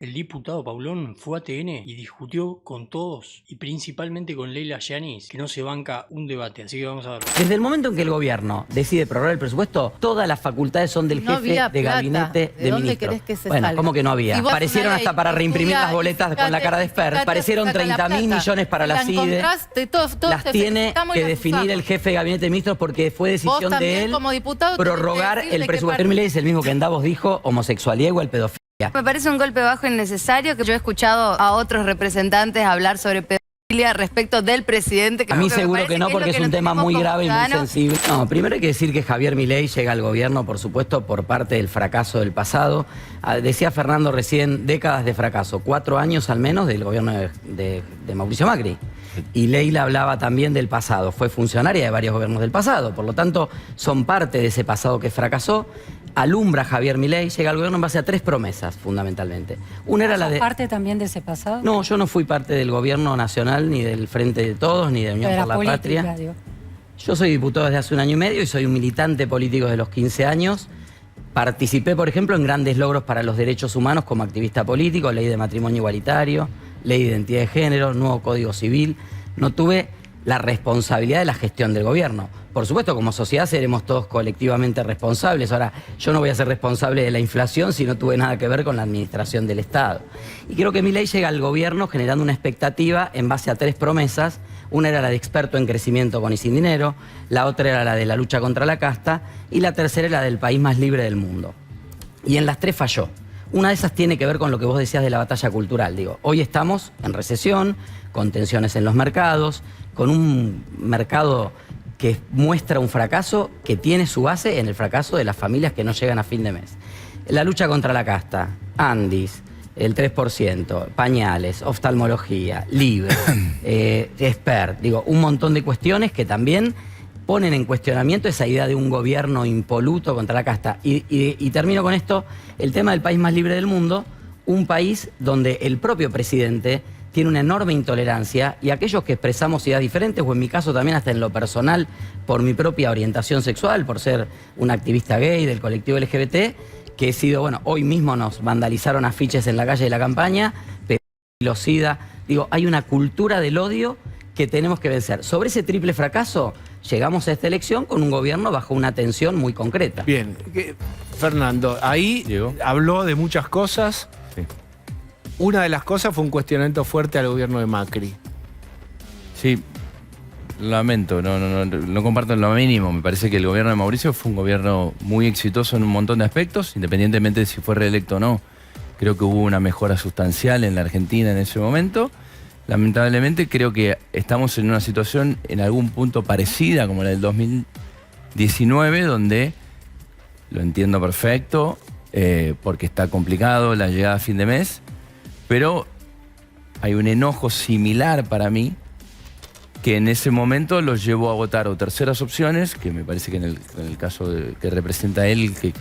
El diputado Paulón fue a TN y discutió con todos y principalmente con Leila Yanis, que no se banca un debate, así que vamos a ver. Desde el momento en que el gobierno decide prorrogar el presupuesto, todas las facultades son del jefe de gabinete de ministros. Bueno, ¿cómo que no había? Si Aparecieron hasta para reimprimir las boletas con la cara de Esper. Aparecieron 30.000 millones para la CIDE. Las tiene que definir el jefe de gabinete de ministros porque fue decisión de él prorrogar el presupuesto. Milei es el mismo que en Davos dijo homosexualidad igual pedofilia. Me parece un golpe bajo innecesario, que yo he escuchado a otros representantes hablar sobre pedofilia respecto del presidente. A mí seguro que no, porque es un tema muy grave y muy sensible. No, primero hay que decir que Javier Milei llega al gobierno, por supuesto, por parte del fracaso del pasado. Decía Fernando recién, décadas de fracaso, 4 años al menos del gobierno de Mauricio Macri. Y Leila hablaba también del pasado, fue funcionaria de varios gobiernos del pasado, por lo tanto son parte de ese pasado que fracasó. Alumbra Javier Milei, llega al gobierno en base a 3 promesas, fundamentalmente. Una era la de... ¿Parte también de ese pasado? No, yo no fui parte del gobierno nacional, ni del Frente de Todos, ni de Unión por la Patria. Digo. Yo soy diputado desde hace 1 año y medio y soy un militante político de los 15 años. Participé, por ejemplo, en grandes logros para los derechos humanos como activista político, ley de matrimonio igualitario, ley de identidad de género, nuevo código civil. No tuve la responsabilidad de la gestión del gobierno. Por supuesto, como sociedad seremos todos colectivamente responsables. Ahora, yo no voy a ser responsable de la inflación si no tuve nada que ver con la administración del Estado. Y creo que Milei llega al gobierno generando una expectativa en base a 3 promesas. Una era la de experto en crecimiento con y sin dinero, la otra era la de la lucha contra la casta y la tercera era la del país más libre del mundo. Y en las 3 falló. Una de esas tiene que ver con lo que vos decías de la batalla cultural. Digo, hoy estamos en recesión, con tensiones en los mercados, con un mercado que muestra un fracaso que tiene su base en el fracaso de las familias que no llegan a fin de mes. La lucha contra la casta, Andis, el 3%, pañales, oftalmología, Libre, Esper, digo, un montón de cuestiones que también ponen en cuestionamiento esa idea de un gobierno impoluto contra la casta. Y termino con esto, el tema del país más libre del mundo, un país donde el propio presidente tiene una enorme intolerancia y aquellos que expresamos ideas diferentes, o en mi caso también hasta en lo personal, por mi propia orientación sexual, por ser un activista gay del colectivo LGBT, que he sido, bueno, hoy mismo nos vandalizaron afiches en la calle de la campaña, pedofilocida, digo, hay una cultura del odio que tenemos que vencer. Sobre ese triple fracaso, llegamos a esta elección con un gobierno bajo una tensión muy concreta. Bien, Fernando, ahí habló de muchas cosas. Sí. Una de las cosas fue un cuestionamiento fuerte al gobierno de Macri. Sí, lamento, no comparto en lo mínimo. Me parece que el gobierno de Mauricio fue un gobierno muy exitoso en un montón de aspectos, independientemente de si fue reelecto o no. Creo que hubo una mejora sustancial en la Argentina en ese momento. Lamentablemente creo que estamos en una situación en algún punto parecida como la del 2019, donde, lo entiendo perfecto, porque está complicado la llegada a fin de mes, pero hay un enojo similar para mí que en ese momento los llevó a votar o terceras opciones, que me parece que en el caso que representa él, que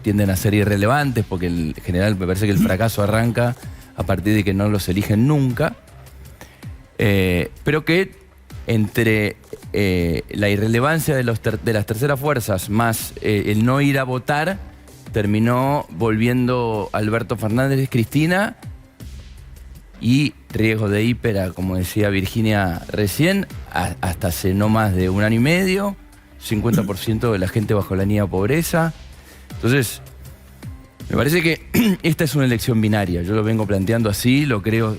tienden a ser irrelevantes, porque en general me parece que el fracaso arranca a partir de que no los eligen nunca, pero que entre la irrelevancia de las terceras fuerzas más el no ir a votar, terminó volviendo Alberto Fernández, Cristina, y riesgo de hípera, como decía Virginia recién, hasta hace no más de 1 año y medio, 50% de la gente bajo la línea de pobreza. Entonces, me parece que esta es una elección binaria. Yo lo vengo planteando así, lo creo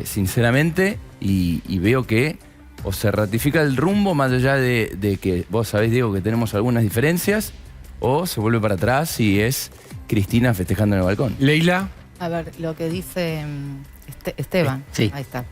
sinceramente, y veo que o se ratifica el rumbo, más allá de que vos sabés, Diego, que tenemos algunas diferencias, o se vuelve para atrás y es Cristina festejando en el balcón. Leila. A ver, lo que dice Esteban, sí. Ahí está.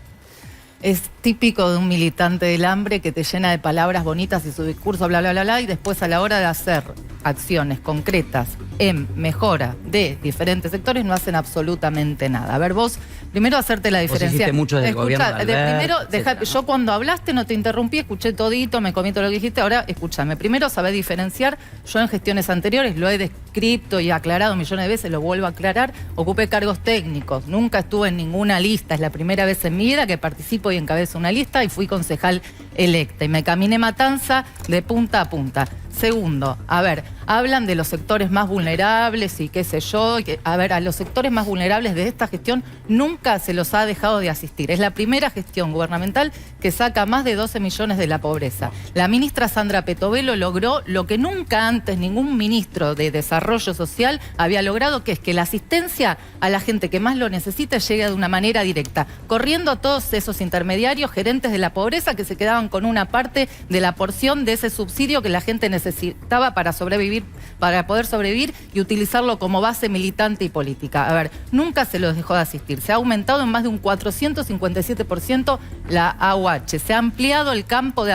Es típico de un militante del hambre que te llena de palabras bonitas y su discurso, bla, bla, bla, bla, y después a la hora de hacer acciones concretas en mejora de diferentes sectores no hacen absolutamente nada. A ver, vos, primero hacerte la diferencia. Vos hiciste mucho del gobierno de Albert, primero, yo cuando hablaste no te interrumpí, escuché todito, me comí todo lo que dijiste, ahora escúchame. Primero sabés diferenciar, yo en gestiones anteriores lo he descrito y aclarado millones de veces, lo vuelvo a aclarar, ocupé cargos técnicos, nunca estuve en ninguna lista, es la primera vez en mi vida que participo y encabezo una lista y fui concejal electa y me caminé Matanza de punta a punta. Segundo, a ver, hablan de los sectores más vulnerables y qué sé yo. A ver, a los sectores más vulnerables de esta gestión nunca se los ha dejado de asistir. Es la primera gestión gubernamental que saca más de 12 millones de la pobreza. La ministra Sandra Petovelo logró lo que nunca antes ningún ministro de Desarrollo Social había logrado, que es que la asistencia a la gente que más lo necesita llegue de una manera directa, corriendo a todos esos intermediarios, gerentes de la pobreza, que se quedaban con una parte de la porción de ese subsidio que la gente necesitaba para sobrevivir, para poder sobrevivir y utilizarlo como base militante y política. A ver, nunca se los dejó de asistir. Se ha aumentado en más de un 457% la AUH. Se ha ampliado el campo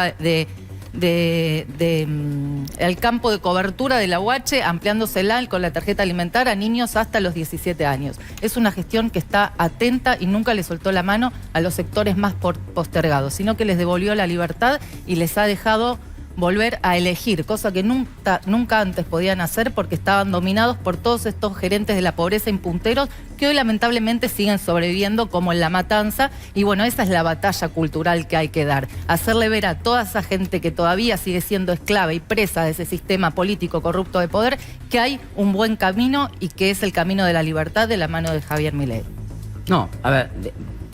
el campo de cobertura de la UH, ampliándosela con la tarjeta alimentar a niños hasta los 17 años. Es una gestión que está atenta y nunca le soltó la mano a los sectores más postergados, sino que les devolvió la libertad y les ha dejado volver a elegir, cosa que nunca antes podían hacer porque estaban dominados por todos estos gerentes de la pobreza impunteros que hoy lamentablemente siguen sobreviviendo como en La Matanza. Y bueno, esa es la batalla cultural que hay que dar, hacerle ver a toda esa gente que todavía sigue siendo esclava y presa de ese sistema político corrupto de poder que hay un buen camino y que es el camino de la libertad de la mano de Javier Milei. No, a ver,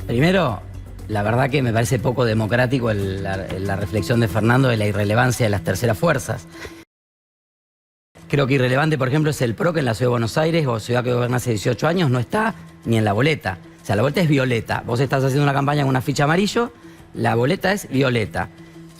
primero, la verdad que me parece poco democrático la reflexión de Fernando de la irrelevancia de las terceras fuerzas. Creo que irrelevante, por ejemplo, es el PRO, que en la Ciudad de Buenos Aires, o ciudad que gobierna hace 18 años, no está ni en la boleta. O sea, la boleta es violeta. Vos estás haciendo una campaña con una ficha amarillo, la boleta es violeta.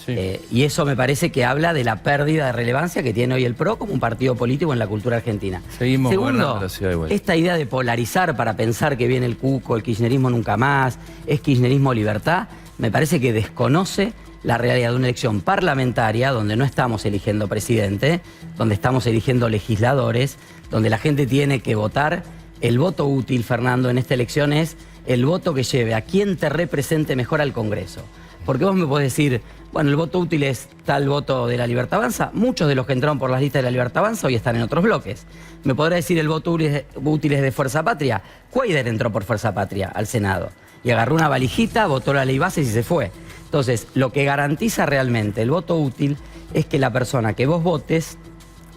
Sí. Y eso me parece que habla de la pérdida de relevancia que tiene hoy el PRO como un partido político en la cultura argentina. Seguimos Segundo, la ciudad de vuelta. Esta idea de polarizar para pensar que viene el cuco, el kirchnerismo nunca más, es kirchnerismo libertad, me parece que desconoce la realidad de una elección parlamentaria donde no estamos eligiendo presidente, donde estamos eligiendo legisladores, donde la gente tiene que votar. El voto útil, Fernando, en esta elección es el voto que lleve a quien te represente mejor al Congreso. Porque vos me podés decir, bueno, el voto útil es tal voto de la Libertad Avanza. Muchos de los que entraron por las listas de la Libertad Avanza hoy están en otros bloques. Me podrá decir el voto útil es de Fuerza Patria. Cuader entró por Fuerza Patria al Senado y agarró una valijita, votó la ley bases y se fue. Entonces, lo que garantiza realmente el voto útil es que la persona que vos votes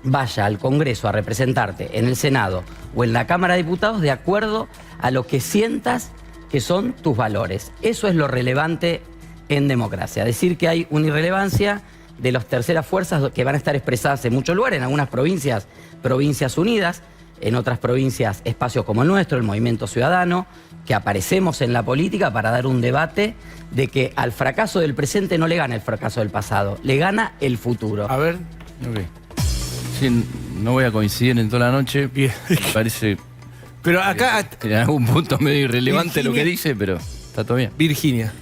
vaya al Congreso a representarte en el Senado o en la Cámara de Diputados de acuerdo a lo que sientas que son tus valores. Eso es lo relevante en democracia. Decir que hay una irrelevancia de las terceras fuerzas que van a estar expresadas en muchos lugares, en algunas provincias, provincias unidas, en otras provincias espacios como el nuestro, el Movimiento Ciudadano, que aparecemos en la política para dar un debate de que al fracaso del presente no le gana el fracaso del pasado, le gana el futuro. A ver. Okay. Sí, no voy a coincidir en toda la noche, me parece... Pero acá... En algún punto medio irrelevante Virginia, lo que dice, pero está todo bien. Virginia.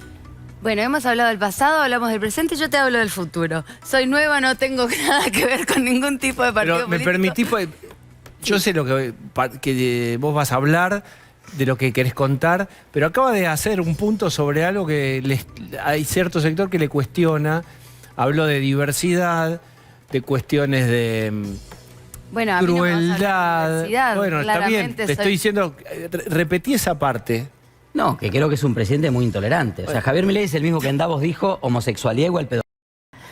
Bueno, hemos hablado del pasado, hablamos del presente, yo te hablo del futuro. Soy nueva, no tengo nada que ver con ningún tipo de partido Pero me político. permitís, yo sé lo que vos vas a hablar, de lo que querés contar, pero acaba de hacer un punto sobre algo que hay cierto sector que le cuestiona. Habló de diversidad, de cuestiones de bueno, a mí crueldad. No me vas a hablar de bueno, está bien, te estoy diciendo, repetí esa parte. No, que creo que es un presidente muy intolerante. O sea, Javier Milei es el mismo que en Davos dijo homosexualidad igual pedo.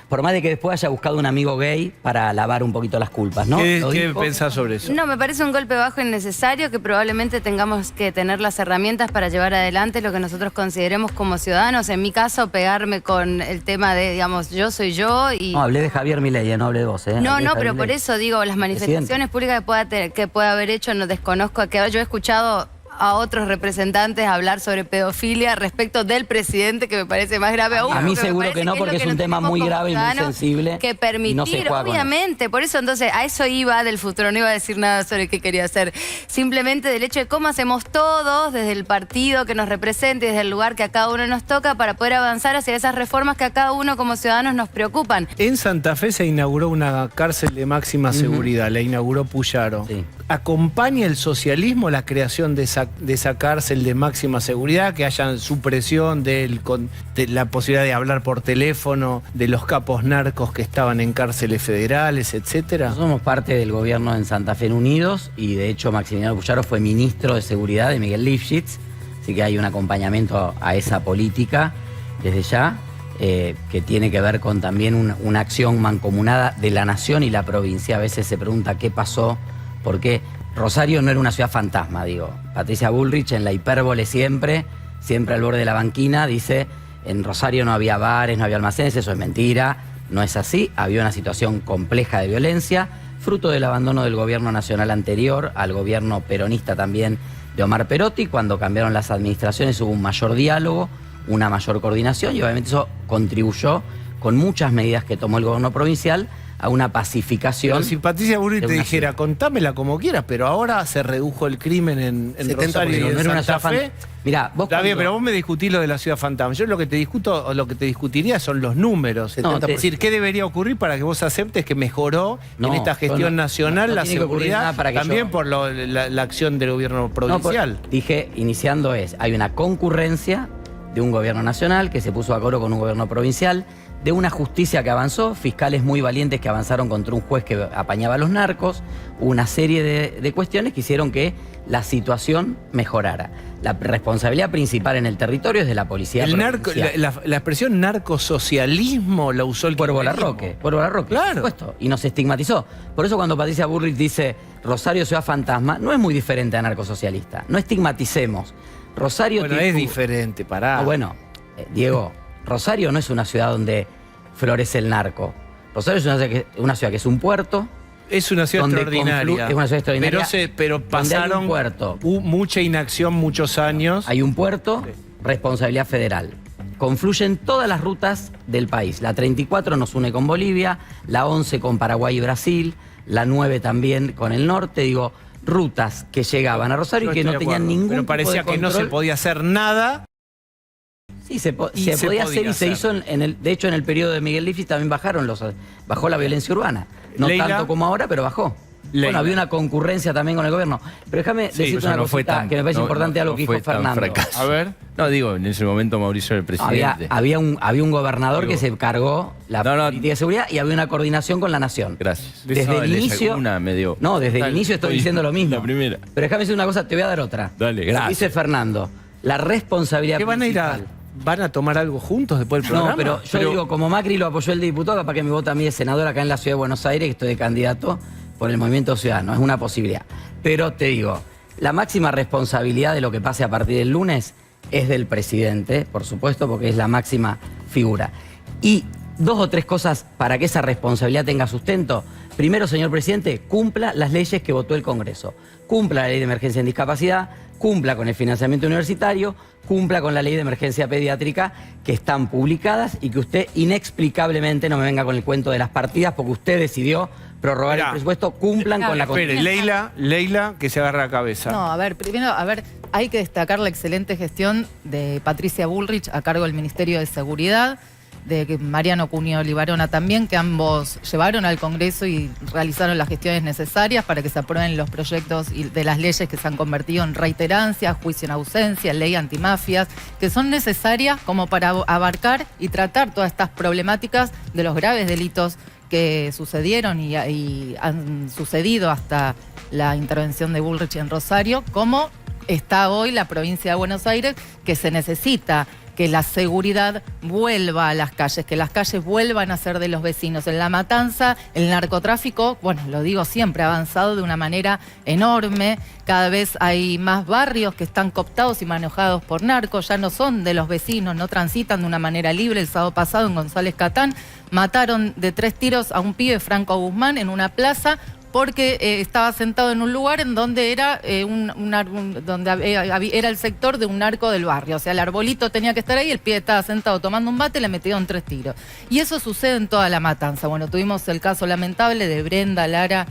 Por más de que después haya buscado un amigo gay para lavar un poquito las culpas, ¿no? ¿Qué pensás sobre eso? No, me parece un golpe bajo innecesario que probablemente tengamos que tener las herramientas para llevar adelante lo que nosotros consideremos como ciudadanos. En mi caso, pegarme con el tema de, digamos, yo soy yo y... No, hablé de Javier Milei, no hablé de vos, ¿eh? No, Hablé de no, Javier pero por Milei. eso digo, las manifestaciones públicas que pueda haber hecho, no desconozco, que yo he escuchado a otros representantes hablar sobre pedofilia respecto del presidente, que me parece más grave aún. A mí porque me seguro parece que no, porque es un tema muy grave y muy sensible. Que permitir, y no se juega con obviamente, por eso entonces a eso iba del futuro, no iba a decir nada sobre qué quería hacer. Simplemente del hecho de cómo hacemos todos, desde el partido que nos represente, desde el lugar que a cada uno nos toca, para poder avanzar hacia esas reformas que a cada uno como ciudadanos nos preocupan. En Santa Fe se inauguró una cárcel de máxima seguridad, la inauguró Puyaro. Sí. ¿Acompaña el socialismo la creación de esa cárcel de máxima seguridad, que haya supresión de la posibilidad de hablar por teléfono, de los capos narcos que estaban en cárceles federales, etcétera? Nosotros somos parte del gobierno en Santa Fe en Unidos y de hecho Maximiliano Puyaro fue ministro de Seguridad de Miguel Lifshitz, así que hay un acompañamiento a esa política desde ya. que tiene que ver con también una acción mancomunada de la nación y la provincia. A veces se pregunta qué pasó, por qué. Rosario no era una ciudad fantasma, digo. Patricia Bullrich, en la hipérbole siempre al borde de la banquina, dice, en Rosario no había bares, no había almacenes, eso es mentira, no es así. Había una situación compleja de violencia, fruto del abandono del gobierno nacional anterior, al gobierno peronista también de Omar Perotti. Cuando cambiaron las administraciones hubo un mayor diálogo, una mayor coordinación, y obviamente eso contribuyó con muchas medidas que tomó el gobierno provincial a una pacificación. Pero si Patricia Bullrich te dijera, ciudad. Contámela como quieras, pero ahora se redujo el crimen en Rosario y en Santa Fe. Mirá, vos Está bien, cuando... pero vos me discutís lo de la ciudad fantasma. Yo lo que te discuto, o lo que te discutiría son los números. No, Es decir, ¿qué debería ocurrir para que vos aceptes que mejoró No, en esta gestión nacional no la tiene que ocurrir seguridad, nada para que también yo- por la acción del gobierno provincial? Dije, iniciando hay una concurrencia de un gobierno nacional que se puso a coro con un gobierno provincial, de una justicia que avanzó, fiscales muy valientes que avanzaron contra un juez que apañaba a los narcos, una serie de cuestiones que hicieron que la situación mejorara. La responsabilidad principal en el territorio es de la policía provincial. La expresión narcosocialismo la usó el Cuervo kirchnerismo. Larroque, Cuervo Larroque, Claro. por supuesto, y nos estigmatizó. Por eso cuando Patricia Bullrich dice Rosario ciudad fantasma, no es muy diferente a narcosocialista. No estigmaticemos. Rosario Bueno, tiene es un- diferente, pará. Ah, bueno, Diego, Rosario no es una ciudad donde florece el narco. Rosario es una ciudad que es un puerto. Es una ciudad donde extraordinaria. es una ciudad extraordinaria. Pero donde hay pasaron un puerto. mucha inacción muchos años. Hay un puerto, responsabilidad federal. Confluyen todas las rutas del país. La 34 nos une con Bolivia, la 11 con Paraguay y Brasil, la 9 también con el norte. Digo, rutas que llegaban a Rosario Yo y que estoy no de tenían acuerdo, ningún pero tipo parecía de que no se control. podía hacer nada. Sí, se Y se podía podía hacer y se hacer. hizo de hecho en el periodo de Miguel Liffi también bajó la violencia urbana. No Leila. tanto como ahora, pero bajó. Leila. Bueno, había una concurrencia también con el gobierno. Pero déjame decirte Pero una no fue cosita tan- que me parece no- importante no- algo no que fue dijo tan Fernando. fracaso. A ver. No, digo, en ese momento Mauricio era el presidente. Había un gobernador que se cargó la No, no. política de seguridad y había una coordinación con la nación. Gracias. Desde No, el les- inicio. una me dio. No, desde el Dale, inicio estoy estoy- diciendo lo mismo. la primera. Pero déjame decir una cosa, te voy a dar otra. Dale, gracias. Dice Fernando, la responsabilidad ¿Qué van a ir principal. ¿Van a tomar algo juntos después del programa? No, pero yo digo, como Macri lo apoyó el diputado, capaz que me vota a mí de senador acá en la Ciudad de Buenos Aires, que estoy de candidato por el Movimiento Ciudadano, es una posibilidad. Pero te digo, la máxima responsabilidad de lo que pase a partir del lunes es del presidente, por supuesto, porque es la máxima figura. Y 2 o 3 cosas para que esa responsabilidad tenga sustento. Primero, señor presidente, cumpla las leyes que votó el Congreso. Cumpla la ley de emergencia en discapacidad, cumpla con el financiamiento universitario, cumpla con la ley de emergencia pediátrica que están publicadas y que usted inexplicablemente, no me venga con el cuento de las partidas, porque usted decidió prorrogar Mirá. el presupuesto, cumplan con la Espere, Constitución. Leila, que se agarra la cabeza. No, a ver, primero, hay que destacar la excelente gestión de Patricia Bullrich a cargo del Ministerio de Seguridad, de que Mariano Cunio Olivarona también, que ambos llevaron al Congreso y realizaron las gestiones necesarias para que se aprueben los proyectos de las leyes que se han convertido en reiterancia, juicio en ausencia, ley antimafias, que son necesarias como para abarcar y tratar todas estas problemáticas de los graves delitos que sucedieron y han sucedido hasta la intervención de Bullrich en Rosario, como está hoy la provincia de Buenos Aires, que se necesita que la seguridad vuelva a las calles, que las calles vuelvan a ser de los vecinos. En La Matanza, el narcotráfico, bueno, lo digo siempre, ha avanzado de una manera enorme. Cada vez hay más barrios que están cooptados y manejados por narcos, ya no son de los vecinos, no transitan de una manera libre. El sábado pasado en González Catán mataron de 3 tiros a un pibe, Franco Guzmán, en una plaza, porque estaba sentado en un lugar en donde era era el sector de un narco del barrio. O sea, el arbolito tenía que estar ahí, el pibe estaba sentado tomando un bate y le metieron 3 tiros. Y eso sucede en toda La Matanza. Bueno, tuvimos el caso lamentable de Brenda, Lara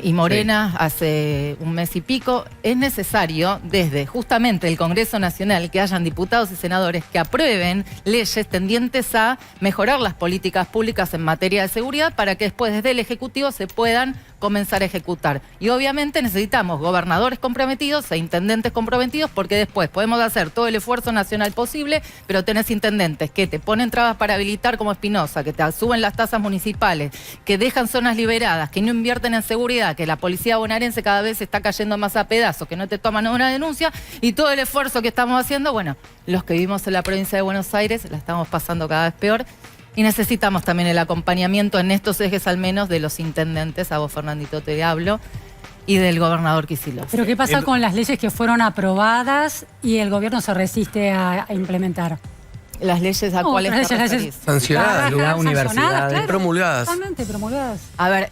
y Morena hace un mes y pico. Es necesario desde justamente el Congreso Nacional que hayan diputados y senadores que aprueben leyes tendientes a mejorar las políticas públicas en materia de seguridad para que después desde el Ejecutivo se puedan comenzar a ejecutar. Y obviamente necesitamos gobernadores comprometidos e intendentes comprometidos, porque después podemos hacer todo el esfuerzo nacional posible, pero tenés intendentes que te ponen trabas para habilitar como Espinosa, que te suben las tasas municipales, que dejan zonas liberadas, que no invierten en seguridad, que la policía bonaerense cada vez está cayendo más a pedazos, que no te toman una denuncia, y todo el esfuerzo que estamos haciendo, bueno, los que vivimos en la provincia de Buenos Aires la estamos pasando cada vez peor. Y necesitamos también el acompañamiento en estos ejes al menos de los intendentes, a vos Fernandito te hablo, y del gobernador Kicillof. Pero ¿qué pasa con las leyes que fueron aprobadas y el gobierno se resiste a implementar? Las leyes a cuáles te referís. Sancionadas, las universidades, claro, promulgadas. Totalmente promulgadas. A ver,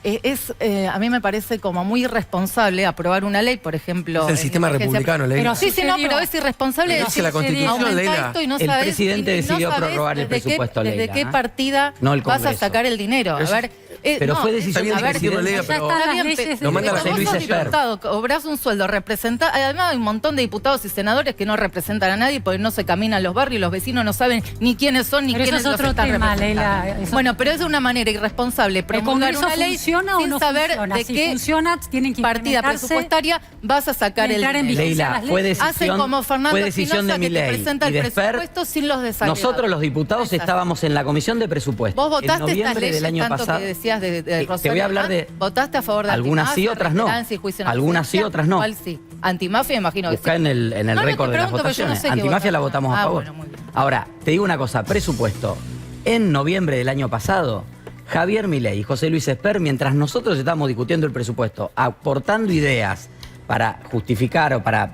a mí me parece como muy irresponsable aprobar una ley, por ejemplo... Es el sistema republicano, Leila. Sí, no, pero es irresponsable Dice la Constitución, Leila. esto y no El sabés, presidente decidió prorrogar el presupuesto, ¿desde Leila, qué partida no el vas a Congreso. sacar el dinero? A ver... Pero fue decisión del presidente. Ya están las leyes. Lo manda Pero la vos Luis sos Esper. diputado, cobrás un sueldo, además hay un montón de diputados y senadores que no representan a nadie porque no se caminan los barrios, los vecinos no saben ni quiénes son ni Pero eso quiénes es los otro están tema, representando. Leila, eso- Bueno, pero es de una manera irresponsable promulgar Congreso una ley funciona o sin no saber funciona? de Si qué funciona, tienen que partida implementarse presupuestaria vas a sacar y el entrar en dinero. vigencia Leila, las fue leyes. Hacen decisión, como Fernando fue decisión de Espinosa, que te Milei presenta y el de Esper. presupuesto sin los desagregados. Nosotros los diputados Exacto. estábamos en la comisión de presupuesto. Vos votaste en estas noviembre leyes del año tanto pasado. que decías de Te Rosario voy a hablar de ¿votaste a favor de algunas sí, antimafia, otras no. reiterancia y juicio de Algunas sí, inocencia? otras no. ¿Cuál sí? Antimafia, imagino que Buscá sí. en el No, no, récord te de las pregunto, pero yo no votaciones. sé qué Antimafia la votaron. votamos a favor. Bueno, muy bien. Ahora, te digo una cosa, presupuesto. En noviembre del año pasado, Javier Milei y José Luis Esper, mientras nosotros estábamos discutiendo el presupuesto, aportando ideas para justificar o para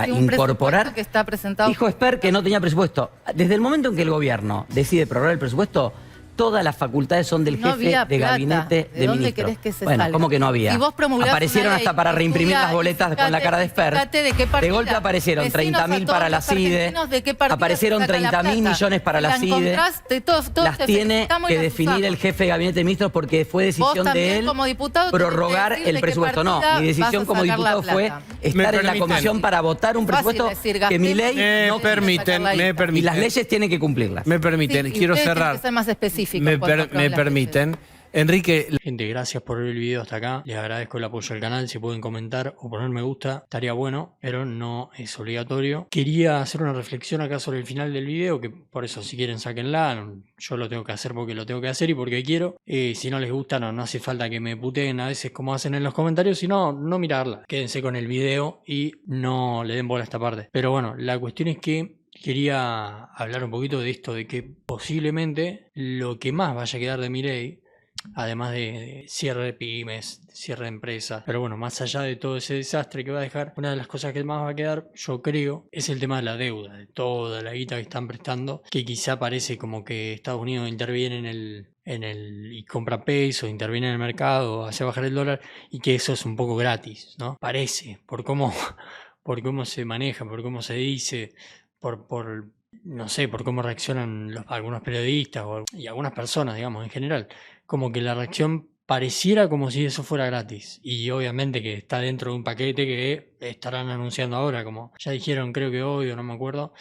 Sí, un incorporar, presupuesto que está presentado. dijo Esper que no tenía presupuesto. Desde el momento en que el gobierno decide prorrogar el presupuesto, todas las facultades son del No jefe había de plata. gabinete ¿De de dónde ministros. querés que se Bueno, salga? ¿cómo que no había? Si vos promulgás Aparecieron una ley, hasta para reimprimir estudia las boletas y con la cara de Esper. fíjate de qué partida. De golpe aparecieron Vecinos a 30.000 todos para la los CIDE. argentinos, ¿de qué partida Aparecieron se saca la 30.000 plata? millones para la La CIDE. encontraste, todos Las te tiene felicitamos y que las definir usamos. el jefe de gabinete de ministros porque fue Vos decisión también, de él como diputado, tenés que prorrogar decir de el qué presupuesto. No, partida mi decisión vas a como sacar la diputado fue plata. estar en la permiten. comisión para votar un Fácil presupuesto decir, que gastemos Milei Me no permiten, sacar la me lista. y permiten. las leyes tienen que cumplirlas. Me permiten, Sí, y quiero ustedes tienen cerrar. que ser más específicos Me, con per- lo que me hablan. permiten. Enrique, Gente, gracias por ver el video hasta acá. Les agradezco el apoyo al canal. Si pueden comentar o poner me gusta, estaría bueno, pero no es obligatorio. Quería hacer una reflexión acá sobre el final del video, que por eso si quieren sáquenla. Yo lo tengo que hacer porque lo tengo que hacer y porque quiero. Si no les gusta, no hace falta que me puteen a veces como hacen en los comentarios, sino no mirarla. Quédense con el video y no le den bola a esta parte. Pero bueno, la cuestión es que quería hablar un poquito de esto, de que posiblemente lo que más vaya a quedar de Milei, además de cierre de pymes, cierre de empresas, pero bueno, más allá de todo ese desastre que va a dejar, una de las cosas que más va a quedar, yo creo, es el tema de la deuda, de toda la guita que están prestando, que quizá parece como que Estados Unidos interviene y compra pesos, interviene en el mercado, hace bajar el dólar, y que eso es un poco gratis, ¿no? Parece, por cómo se maneja, por cómo se dice, por no sé, por cómo reaccionan algunos periodistas y algunas personas, digamos, en general. Como que la reacción pareciera como si eso fuera gratis. Y obviamente que está dentro de un paquete que estarán anunciando ahora, como ya dijeron, creo que hoy o no me acuerdo,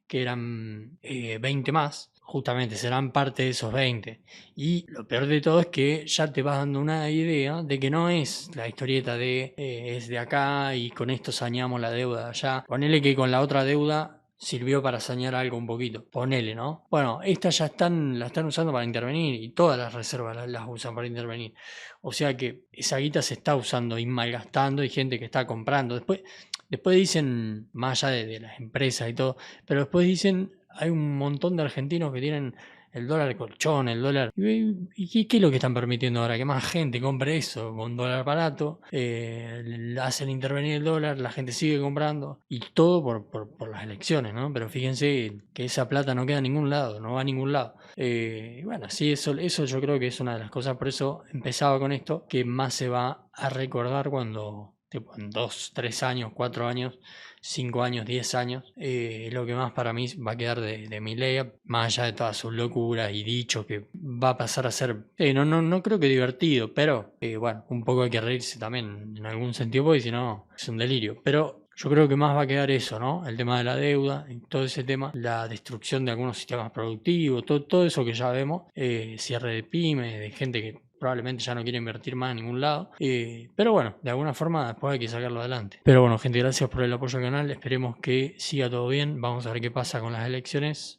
que eran 20 más. Justamente serán parte de esos 20. Y lo peor de todo es que ya te vas dando una idea de que no es la historieta de es de acá y con esto saneamos la deuda de allá. Ponele que con la otra deuda sirvió para sanear algo un poquito. Ponele, ¿no? Bueno, estas ya la están usando para intervenir y todas las reservas las usan para intervenir. O sea que esa guita se está usando y malgastando, hay gente que está comprando. Después dicen, más allá de las empresas y todo, pero después dicen, hay un montón de argentinos que tienen el dólar colchón, el dólar... ¿Y qué es lo que están permitiendo ahora? Que más gente compre eso con dólar barato, hacen intervenir el dólar, la gente sigue comprando y todo por las elecciones, ¿no? Pero fíjense que esa plata no queda en ningún lado, no va a ningún lado. Y bueno, sí, eso yo creo que es una de las cosas, por eso empezaba con esto, que más se va a recordar cuando... en 2, 3 años, 4 años, 5 años, 10 años, lo que más para mí va a quedar de Milei, más allá de todas sus locuras y dichos que va a pasar a ser, no creo que divertido, pero bueno, un poco hay que reírse también en algún sentido, porque si no es un delirio, pero yo creo que más va a quedar eso, ¿no? El tema de la deuda, todo ese tema, la destrucción de algunos sistemas productivos, todo eso que ya vemos, cierre de pymes, de gente que probablemente ya no quiere invertir más en ningún lado. Pero bueno, de alguna forma después hay que sacarlo adelante. Pero bueno, gente, gracias por el apoyo al canal. Esperemos que siga todo bien. Vamos a ver qué pasa con las elecciones.